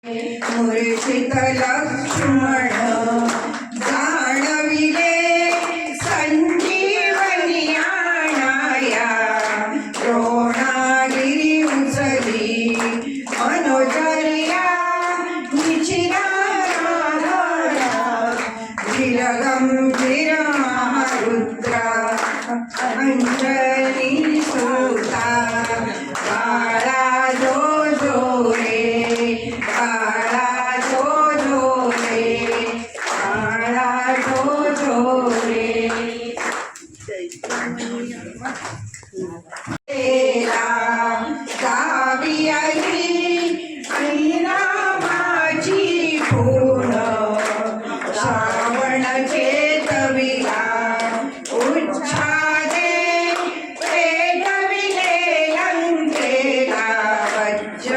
मूर्छित लक्ष्मण जाणविले संजीवनी आणाया द्रोणागिरी उचली मनोजर्या निचिरा गंभीर महारुद्रा अंजनी सुता बाळा जो जो रे बाळा जो जो रे बाळा जो जो रे गावी आई रामाची पूर्ण श्रावण चेतविला उच्छादे पेटविले लंकेला वज्र